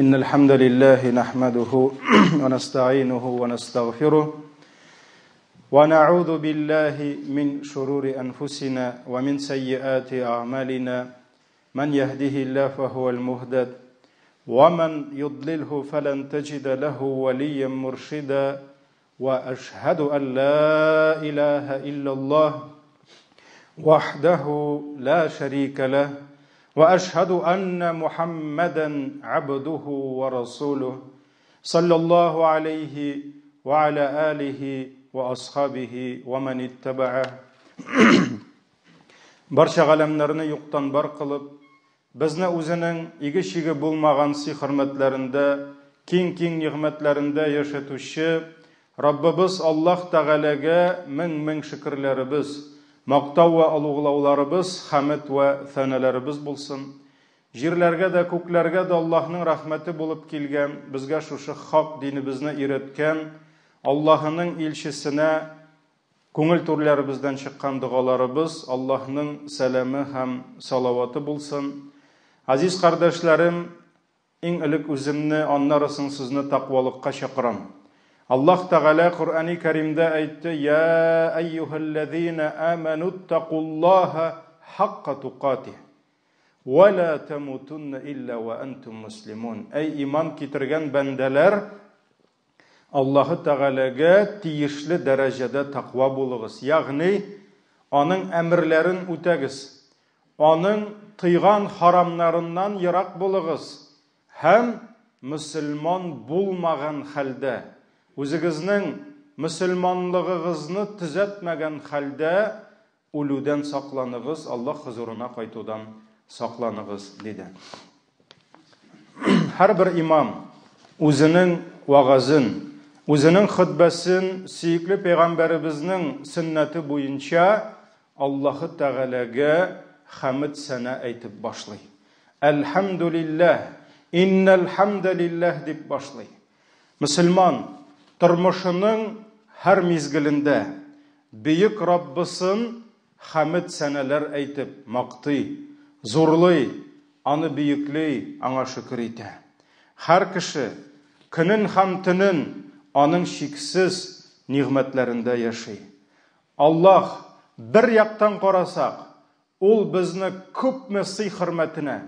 إن الحمد لله نحمده ونستعينه ونستغفره ونعوذ بالله من شرور أنفسنا ومن سيئات أعمالنا من يهده الله فهو المهتد ومن يضلله فلن تجد له وليا مرشدا وأشهد أن لا إله إلا الله وحده لا شريك له وأشهد أن محمدا عبده ورسوله صلى الله عليه وعلى آله وأصحابه ومن اتبعه Барша ғаламларны юқтан бар қылып, бізні өзінің игі-шигі болмаған сый-хөрмәтләрендә, киң-киң ниғмәтләрендә яшатучы Раббыбыз Аллаһ Тәгаләгә мең-мең шөкерләребез, мақтау ва улуғлауларыбыз, хәмд ва сәнәләребез булсын. Җирләргә дә, күкләргә дә Аллаһның рәхмәте булып килгән, безгә шушы хак динебезне өйрәткән Аллаһның илчесенә күңел түрләребездән чыккан дугаларыбыз Аллаһның сәламе һәм салаваты булсын. Азиз кардәшләрем, иң элек үземне, аннары соң сезне тақвалыкка чакырам. Аллаһ Тәгалә Куръани Кәримдә әйтте: "Я айюхаллазина аману тақуллаха хаққа туқатих ва ла тамутунна илля ва антум муслимун." Әй иман китергән бәндәләр, Аллаһ Тәгаләгә тиешле дәрәҗәдә тақва булыгыз. Ягъни, аның әмерләрен үтәгез. Аның тыйган харамнарыннан ерак булыгыз. Һәм мөселман булмаган хәлдә, үзегезнең мөселманлыгыгызны төзәтмәгән хәлдә үлүдән сакланыгыз, Аллаһ хузурына кайтудан сакланыгыз диде. Һәрбер имам үзенең вагазын, үзенең хутбасын сөйкле пәйгамбәребезнең сөннәте буенча Аллаһ Тәгаләгә хәмд сана әйтеп башлый. Әлхәмдүлилләһ, иннәл хәмдәлилләһ дип башлый. Мөселман тормышының һәр мизгелендә бөек Раббысын хәмд саналар әйтеп мактый, зурлый, аны бөеклей, аңа шөкер итә. Һәр кеше көнен һәм төнен аның шиксез ниғмәтләрендә яшый. Аллаһ бер яктан карасак, ул безне күпме сый-хөрмәтенә,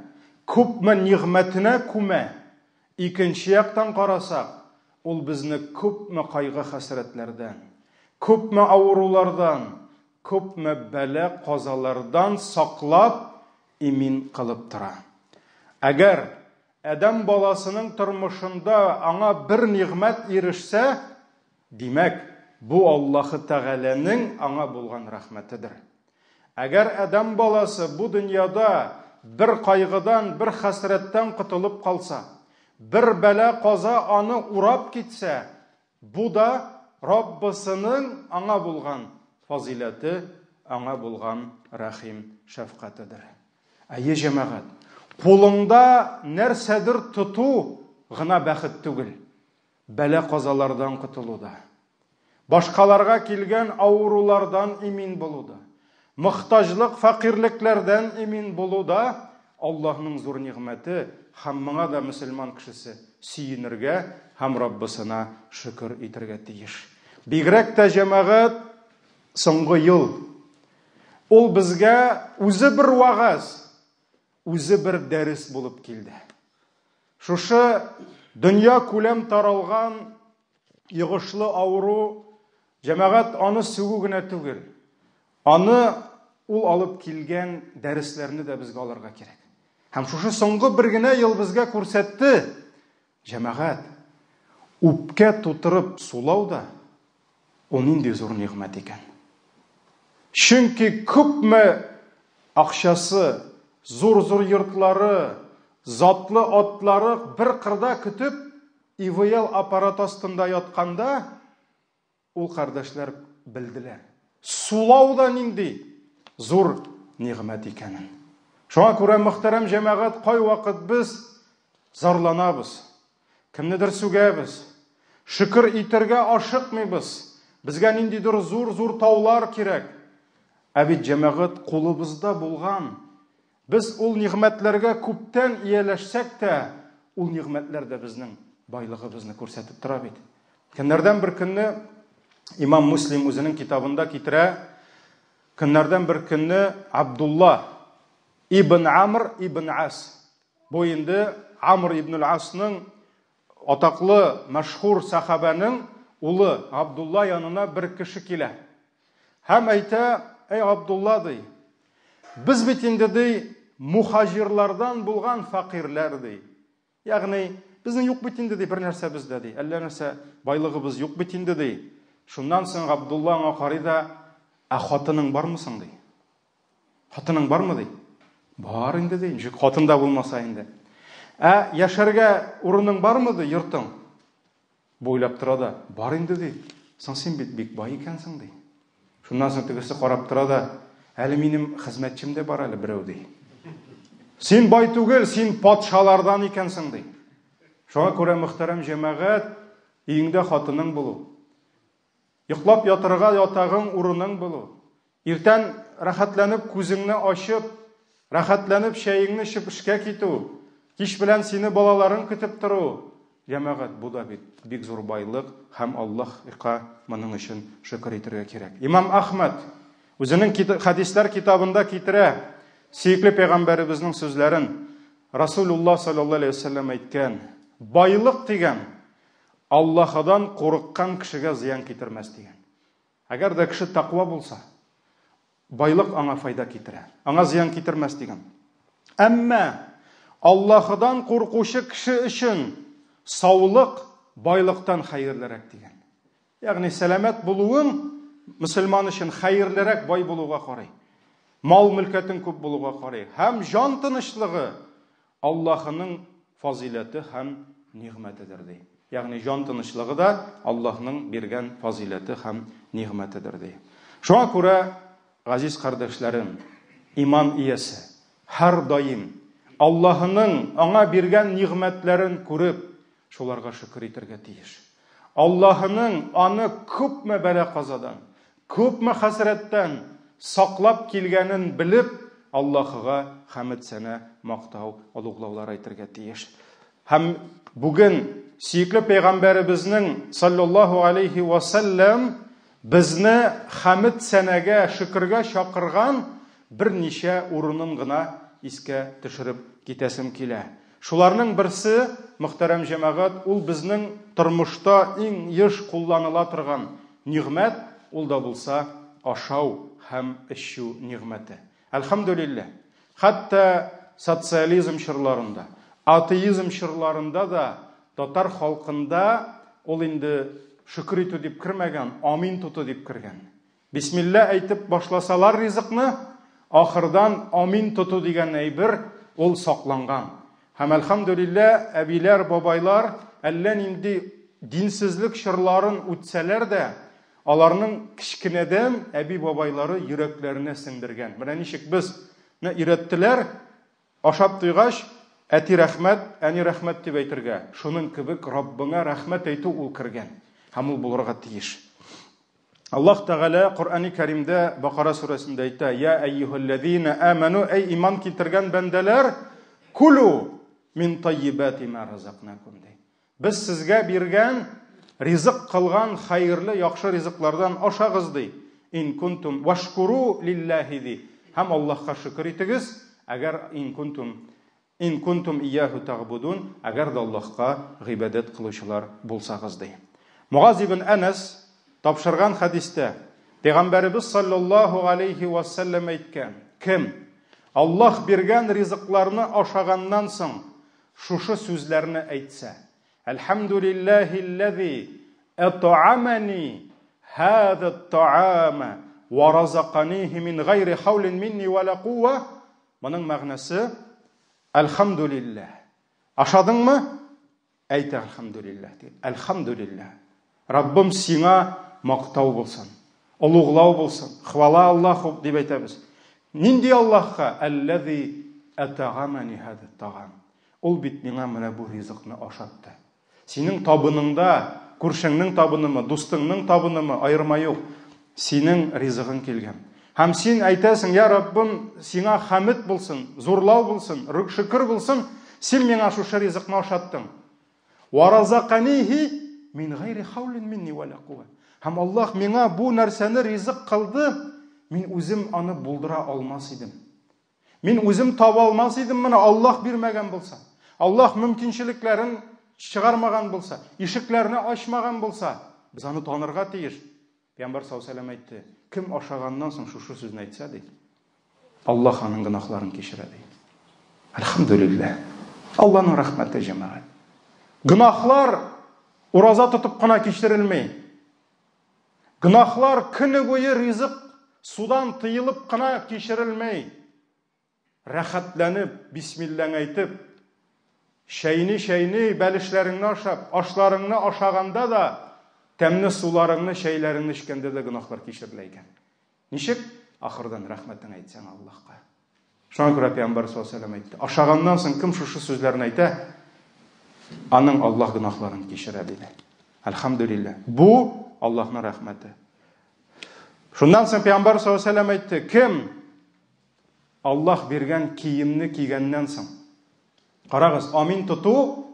күпме ниғмәтенә күмә. Икенче яктан карасак, ул безне күпме кайгы-хәсрәтләрдән, күпме авырулардан, күпме бәла казалардан саклап, имин кылып тора. Әгәр Адам баласының тормышында аңа бер ниғмәт ирешсә, димәк, бу Аллаһ Тәгаләнең аңа булган рәхмәтедер. Әгәр Адам баласы бу дөньяда бер кайгыдан, бер хәсрәттән кутылып калса, бер бәла каза аны урап китсә, бу да Раббысының аңа булган фазилаты, аңа булган рәхим шәфкатедер. Әйе җәмәгать, кулыңда нәрсәдер тоту гына бәхет түгел, бәла казалардан кутылуда, башкаларга килгән авырулардан имин булуда, мохтаҗлык, факирлекләрдән имин булуда Аллаһның зур ниғмәте, һәм моңа да мөселман кешесе сөенергә һәм Раббысына шөкер итәргә тиеш. Бигрәк тә җәмәгать, соңгы ел ул безгә үзе бер вагаз, үзе бер дәрес булып килде. Шушы дөнья күләм таралган йогышлы авыру, җәмәгать аны сүгү генә түгел, аны ул алып килгән дәресләрне дә безгә алырга кирәк. Һәм шушы соңгы бер генә ел безгә күрсәтте, җәмәгать, үпкә тутырып сулау да ул нинди зур ниғмәт икән. Чөнки күпме акчасы, зур-зур йортлары, затлы атлары бер кырда көтеп, ИВЛ аппарат астында ятканда, ул кардәшләр белделәр. Сулау да нинди зур ниғмәт икәнен. Шуңа күрә, мөхтәрәм җәмәгать, кай вакыт без зарланабыз, кемнедер сүгәбез, шөкер итәргә ашыкмыйбыз, безгә ниндидер зур-зур таулар кирәк. Ә бит җәмәгать кулыбызда булган, Biz ул ниғмәтләргә күптән ияләшсәк тә, ул нигъмәтләр дә безнең байлыгыбызны күрсәтеп тора бит. Көннәрдән бер көнне Имам Муслим үзенең китабында китерә, көннәрдән бер көнне Абдулла ибн Амр ибн Ас, бу инде Амр ибн Асның атаклы, мәшһүр сахабаның улы Абдулла янына бер кеше килә. Һәм әйтә: "Эй Абдулла, ди, без бит инде ди мухаҗирлардан булган фақирләр ди. Ягъни безнең юк бит инде ди бер нәрсә бездә ди. Әллә нәрсә байлыгыбыз юк бит инде ди." Шуннан соң Абдулла аңа карый да: "А хатының бармы соң ди? Хатының бармы ди?" "Бар инде ди, ничек хатын да булмаса инде." "А яшәргә урының бармы ди, йортың?" Буйлап тора да: "Бар инде ди. Соң син бит бик бай икәнсең ди." Шуннан соң тегесе карап тора да: "Әле минем хезмәтчем дә бар әле берәү ди. Син бай түгел, син патшалардан икәнсең ди. Шуңа күрә мөхтәрәм җәмәгать, өеңдә хатының булу, йоклап ятырга ятагың урының булу, иртән рәхәтләнеп күзеңне ачып, рәхәтләнеп чәеңне эчеп эшкә китү, кич белән сине балаларың көтеп тору. Җәмәгать, бу да бик зур байлык һәм Аллаһка моның өчен шөкр итәргә кирәк." Имам Ахмад үзенең хадислар китабында китерә сөекле пәйгамбәребезнең сүзләрен. Расулуллаһ саллаллаһу алейхи ва саллям әйткән: "Байлык дигән Аллаһыдан курыккан кешегә зыян китермәс" дигән. Әгәр дә кеше тақва булса, байлык аңа файда китерә, аңа зыян китермәс дигән. Әмма Аллаһыдан куркучы кеше өчен саулык байлыктан хәерлерәк дигән. Ягъни сәламәт булуың мөселман өчен хәерлерәк бай булуга карый. Мал мөлкәтең күп булуга карый. Һәм җан тынычлыгы Аллаһның фазилаты һәм нигъмәтедер ди. Ягъни җан тынычлыгы да Аллаһның биргән фазилаты һәм нигъмәтедер ди. Шуңа күрә, газиз кардәшләрем, иман иясе һәр даим Аллаһның аңа биргән нигъмәтләрен күреп, шуларга шөкер итәргә тиеш. Аллаһның аны күпме бәла-казадан, күпме хәсрәттән саклап килгәнен белеп, Аллаһыга хәмд сәна, мактау, улуглаулар әйтергә тиеш. Һәм бүген сөекле пәйгамбәребезнең саллаллаһу алейхи ва саллям безне хәмд сәнәгә, шөкергә чакырган берничә урынын гына искә төшереп китәсем килә. Шуларның берсе, мөхтәрәм җәмәгать, ул безнең тормышта иң еш кулланыла торган нигъмәт, ул да булса ашау һәм эчү нигъмәте. Әлхәмдүлилләһ. Хәтта социализм чорларында, атеизм чорларында да татар халкында ул инде шөкер итү дип кирмәгән, амин туту дип кергән. Бисмилла әйтеп башласалар ризыкны, ахырдан амин туту дигән әйбер ул сакланган. Һәм әлхәмдүлилләһ, әбиләр, бабайлар әллә нинди динсезлек чорларын үтсәләр дә, аларның кичкенәдән әби бабайлары йөрәкләренә сеңдергән. Менә ничек без өйрәттеләр, ашап туйгач, әти рәхмәт, әни рәхмәт дип әйтергә. Шуның кебек Раббыңа рәхмәт әйтү ул кергән. Һәм ул булырга тиеш. Аллаһ Тәгалә Коръәни Кәримдә Бакара сүрәсендә әйтә: "Я айюһаллазина аману", эй иман китергән бәндәләр, "Кулу мин таййибати ма разакнакум", ди. Без сезгә биргән, ризык кылган хәерле, яхшы ризыклардан ашагыз ди. Ин кунтум вашкуру лиллаһи ди. Һәм Аллаһка шөкер итегез, әгәр ин кунтум ияһу тагбудун, әгәр дә Аллаһка гыйбадат кылучылар булсагыз ди. Муаз ибн Анас тапшырган хадистә Пәйгамбәрбез саллаллаһу алейхи ва саллям әйткән: "Кем Аллаһ биргән ризыкларны ашаганнан соң шушы сүзләрне әйтсә: Әлхәмдүлиллаһилләзи ат'амани һаза ат-та'ама ва разақаниһи мин гайри хаулин минни ва ла кува", моның мәгънәсе әлхәмдүлиллаһ. Ашадыңмы? Әйт әлхәмдүлиллаһ. Әлхәмдүлиллаһ. Раббым сиңа мактау булсын, улуглау булсын, хвала Аллаһу дип әйтәбез. Нинди Аллаһка? Әлләзи ат'амани һаза ат-та'ам. Ул бит миңа менә бу ризыкны ашатты. Синең табыныңда, күршеңнең табынымы, дустыңның табынымы аерма юк. Синең ризыгың килгән. Һәм син әйтәсең: "Я Раббым, сиңа хәмд булсын, зурлау булсын, шөкер булсын. сен миңа шушы ризыкны ашаттың. Варазаканихи мин гайри хаулин минни вала кува. Һәм Аллаһ миңа бу нәрсәне ризык кылды, мин үзем аны булдыра алмас идем. Мин үзем таба алмас идем, моны Аллаһ бирмәгән булса. Аллаһ мөмкинчелекләрен чыгармаган булса, ишекләрне ачмаган булса, без аны танырга тиеш. Пәйгамбәр саллаллаһу алейһи ва сәллям әйтте: "Кем ашаганнан соң шушы сүзне әйтсә ди, Аллаһ аның гынахларын кечерә ди." Әлхәмдүлилләһ. Аллаһның рәхмәте җәмәгать. Гынахлар ураза тотып кына кечерелмәй. Гынахлар көне буе ризык судан тыелып кына кечерелмәй. Рәхәтләнеп, бисмиллаһ әйтеп, шәйни бәлешләреңне ашап, ашларыңны ашаганда да, тәмле суларыңны, шәйләреңне эчкәндә дә гынахлар кечерелә икән. Ничек? Ахырдан рәхмәтен әйтсәң Аллаһка. Шуңа күрә Пәйгамбәр саллаллаһу алейһи ва сәллям әйтте: "Ашаганнан соң кем шушы сүзләрне әйтә, аның Аллаһ гынахларын кечерә" диде. Әлхәмдүлилләһ. Бу Аллаһның рәхмәте. Шуннан соң Пәйгамбәр саллаллаһу алейһи ва сәллям әйтте: "Кем Аллаһ биргән киемне кигәннән соң, карагыз, амин тоту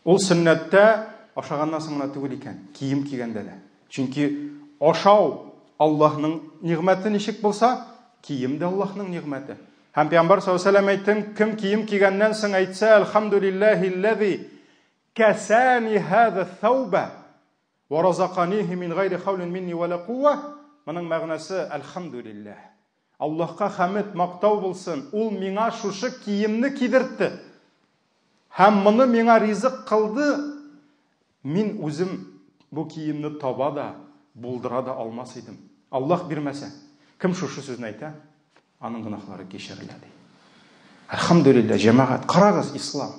ул сөннәттә ашаганнан соң гына түгел икән, кием кигәндә дә. Чөнки ашау Аллаһның нигъмәте ничек булса, кием дә Аллаһның нигъмәте. Һәм Пәйгамбәр саллаллаһу алейһи ва сәллям әйтте: "Кем кием кигәннән соң әйтсә, алхамдулиллаһи касани һаза ثوبа ва разаканихи мин гайри хаулин минни вала кува." Моның мәгънәсе алхамдулиллаһ. Аллаһка хәмд, мактау булсын. Ул миңа шушы киемне кидертте. Һәм моны миңа ризык кылды. Мин үзем бу киемне таба да, булдыра да алмас идем. Аллаһ бирмәсә, кем шушы сүзне әйтә, аның гынахлары кечерелә ди. Әлхәмдүлилләһ, җәмәгать, карагыз ислам.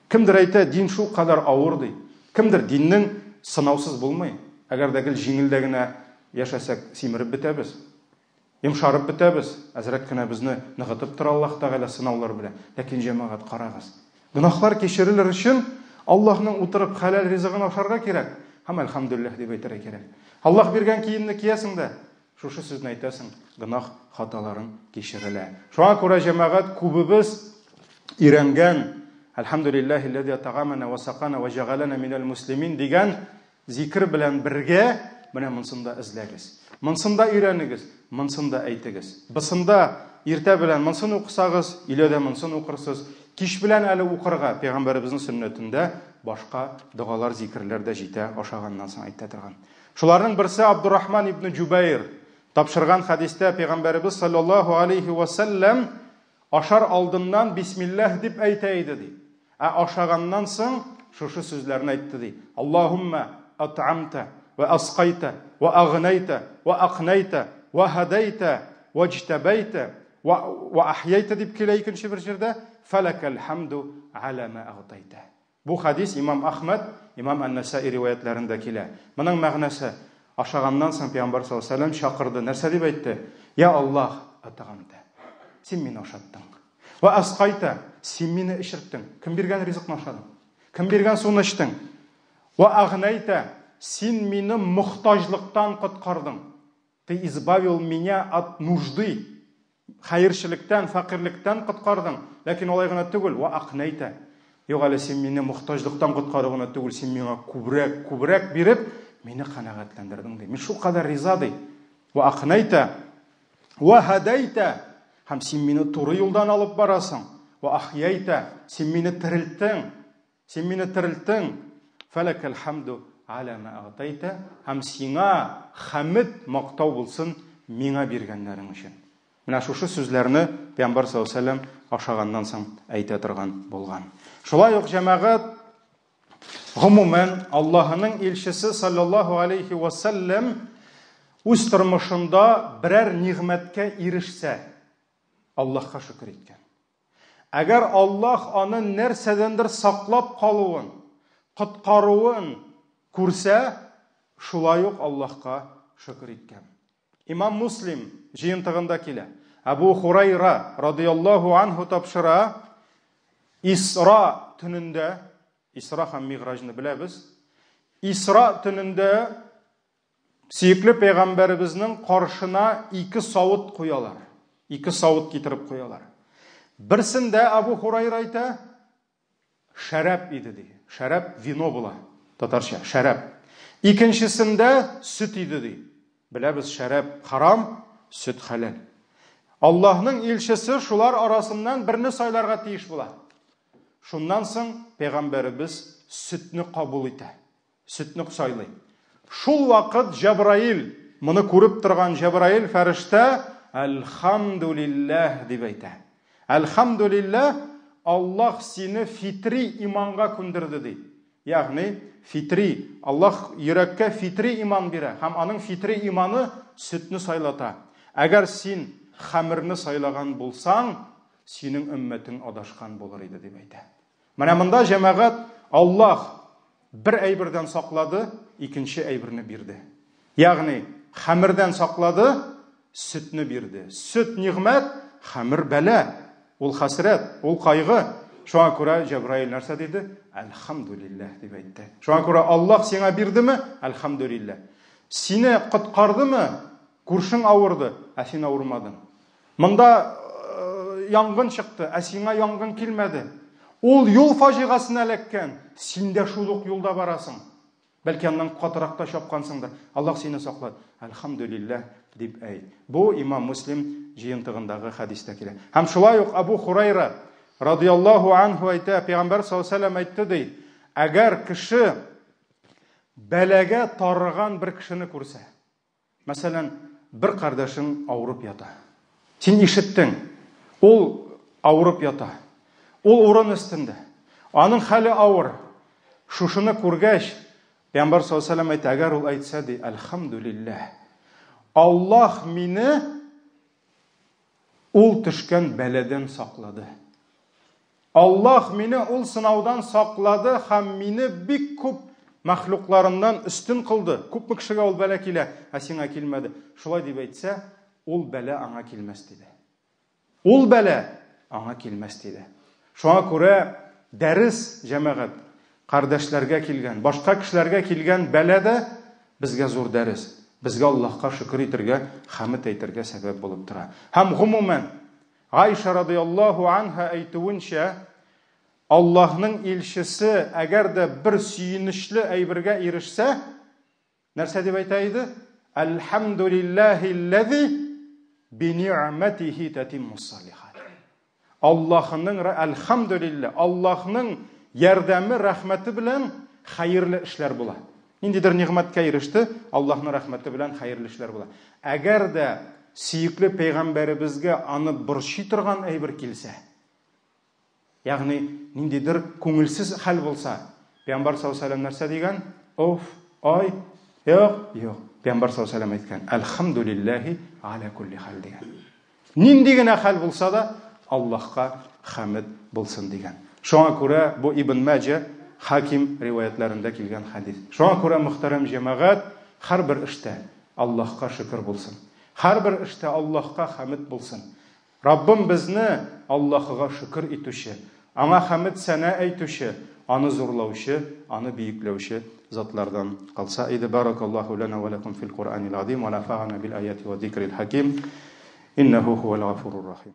Кемдер әйтә, дин шул кадәр авыр ди. Кемдер диннең сынаусыз булмый. Әгәр дә гел җиңелдә генә яшәсәк, симереп бетәбез. Йомшарып бетәбез. Әзрәк кенә безне ныгытып тора Аллаһ Тәгалә сынаулар белән. Ләкин җәмәгать, карагыз. Гынахлар кечерелер өчен Аллаһның утырып хәләл ризыгын ашарга кирәк. Һәм әлхәмдүлилләһ дип әйтергә кирәк. Аллаһ биргән киемне киясең дә, шушы сүзне әйтәсең, гынах хаталарың кечерелә. Шуңа күрә җәмәгать, күбебез өйрәнгән "Әлхәмдүлиллаһи аллазî ат'амана ва сақана ва жагалана минал муслимин" дигән зикр белән бергә менә монсында эзләгез. Монсында өйрәнегез, монсында әйтегез. Бысында иртә белән монсын укысагыз, иләдә монсын укырсыз. Кич белән әле укырга Пәйгамбәребезнең сөннәтендә башка дугалар, зикрләр дә җитә, ашаганнан соң әйтә торган. Шуларның берсе Абдуррахман ибн Джубайр тапшырган хадистә Пәйгамбәребез саллаллаһу алейһи ва сәллям ашар алдыннан бисмиллаһ дип әйтә иде ди. Ашаганнан соң шушы сүзләрне әйтте ди: "Аллаһумма ат'амта ва асқайта ва агhnayta ва aqnayta ва hadayta ва ijtabayta ва ahyayta" дип килә икенче бер җирдә. "Фалакал хамду ала ма агhtayta." Бу хадис Имам Ахмад, Имам Ан-Насаи риваятләрендә килә. Моның мәгънәсе: ашаганнан соң Пәйгамбәр саллаллаһу алейһи ва сәллям чакырды. Нәрсә дип әйтте? "Я Аллаһ, ат'амта, син мине ашаттың. Ва асқайта, син мине эчерттең. Кем биргән ризыкны ашадың? Кем биргән суны эчтең? Ва агhnayta, син мине мохтаҗлыктан коткардың. Ты избавил меня от нужды. Хәерчелектән, факирлектән коткардың. Ләкин алай гына түгел. Ва aqnayta, юк әле син мине мохтаҗлыктан коткарганы түгел, син миңа күбрәк биреп, мине канәгатьләндердең" ди. Мин шул кадәр риза ди. Ва aqnayta ва hadayta, һәм син мине туры юлдан алып барасың. Ва ahyayta, син мине терелттең. Син мине терелттең. Фалакал хамду ала ма агhtayta, һәм сиңа хәмд, мактау булсын миңа биргәннәрең өчен. Менә шушы сүзләрне Пәйгамбәр саллаллаһу алейһи ва сәллям ашаганнан соң әйтә торган булган. Шулай ук җәмәгать, гомумән Аллаһның илчесе саллаллаһу алейһи ва сәллям үз тормышында берәр нигъмәткә ирешсә, Аллаһка шөкер иткән. Әгәр Аллаһ аны нәрсәдәндер саклап калуын, коткаруын күрсә, шулай ук Аллаһка шөкер иткән. Имам Муслим җыентыгында килә. Абу Хурайра радиллаһу анһу тапшыра, Исра төнендә, Исра һәм Мигъраҗны беләбез. Исра төнендә сөекле Пәйгамбәребезнең каршына 2 савыт куялар. 2 савыт китереп куялар. Берсендә Абу Хурайра әйтә, шәрап иде ди. Шәрап вино була. Татарча шәрап. Икенчесендә сөт иде ди. Беләбез, шәрап харам, сөт халал. Аллаһның илчесе шулар арасыннан берне сайларга тиеш була. Шуннан соң пәйгамбәребез сөтне кабул итә. Сөтне сайлый. Шул вакыт Җабраил, моны күреп торган Җабраил фәрештә, "Әлхамдулиллаһ" дип әйтә. Әлхамдулиллаһ, Аллаһ сине фитри иманга күндерде ди. Ягъни фитри, Аллаһ йөрәккә фитри иман бирә, һәм аның фитри иманы сөтне сайлата. Әгәр син хәмерне сайлаган булсаң, синең өммәтең адашкан булыр иде дип әйтә. Менә монда җәмәгать Аллаһ бер әйбердән саклады, икенче әйберне бирде. Ягъни хәмердән саклады, сөтне бирде. Сөт нигъмәт, хәмер бәла. Ул хәсрәт, ул кайгы. Шуңа күрә Җабраил нәрсә диде? Әлхамдулиллаһ дип әйтте. Шуңа күрә Аллаһ сиңа бирдеме? Әлхамдулиллаһ. Сине коткардымы? Күршең авырды, ә син авырмадың. Монда янгын чыкты, ә сиңа янгын килмәде. Ул юл фаҗигасына эләккән, син дә шул ук юлда барасың. Бәлки аннан катыракта чапкансыңдыр. Аллаһ сине саклады. Әлхамдулиллаһ дип әйт. Бу Имам Муслим җыентыгындагы хадистә килә. Һәм шулай ук Абу Хурайра радиллаһу анһу әйтә, Пәйгамбәр саллаллаһу алейһи ва сәллям әйтте ди, әгәр кеше бәлагә тарыган бер кешене күрсә, мәсәлән, бер кардәшең авырып ята. Син ишеттең, ул авырып ята. Ул урын өстендә. Аның хәле авыр. Шушыны күргәч, Пәйгамбәр саллаллаһу алейһи ва сәллям әйтә, әгәр ул әйтсә ди, "Әлхамдулиллаһ. Аллаһ мине ул төшкән бәладән саклады. Аллаһ мине ул сынаудан саклады һәм мине бик күп мәхлукларыннан өстен кылды. Күпме кешегә ул бәла килә, ә сиңа килмәде." Шулай дип әйтсә, ул бәла аңа килмәс диде. Ул бәла аңа килмәс диде. Шуңа күрә дәрес җәмәгать кардәшләргә килгән, башка кешеләргә килгән бәләдә безгә зур дәрес. Безгә Аллаһка шөкр итәргә, хәмд әйтергә сәбәп булып тора. Һәм гомумән Айша радиллаһу анха әйтүенчә, Аллаһның илчесе әгәр дә бер сөенечле әйбергә ирешсә, нәрсә дип әйтә иде? "Әлхамдулиллаһилләзи би ниъматиһи татиммус салихат." Аллаһның әлхамдулиллаһ, Аллаһның ярдәме, рәхмәте белән хәерле эшләр була. Ниндидер ниғмәткә иреште, Аллаһның рәхмәте белән хәерле эшләр була. Әгәр дә сөекле пәйгамбәребезгә аны борчый торган әйбер килсә, ягъни ниндидер күңелсез хәл булса, Пәйгамбәр саллаллаһу алейһи ва сәллям нәрсә дигән? Оф, ай, юк. Пәйгамбәр саллаллаһу алейһи ва сәллям әйткән: "Әлхамдулиллаһи аля кулли хәл" дигән. Нинди генә хәл булса да, Аллаһка хәмд булсын дигән. Шуңа күрә бу Ибн Маҗа Хаким риваятларында килгән хадис. Шуңа күрә мөхтәрәм җәмәгать, һәрбер эштә Аллаһка шөкр булсын. Һәрбер эштә Аллаһка хәмд булсын. Раббым безне Аллаһыга шөкр итүче, аңа хәмд сана әйтүче, аны зурлаучы, аны биекләүче затлардан калса иде. Баракаллаһу лана ва лакум фил Qur'анил азим ва нафa'ана бил аяти ва зикрил хаким. Иннаху хувал гафурур рахим.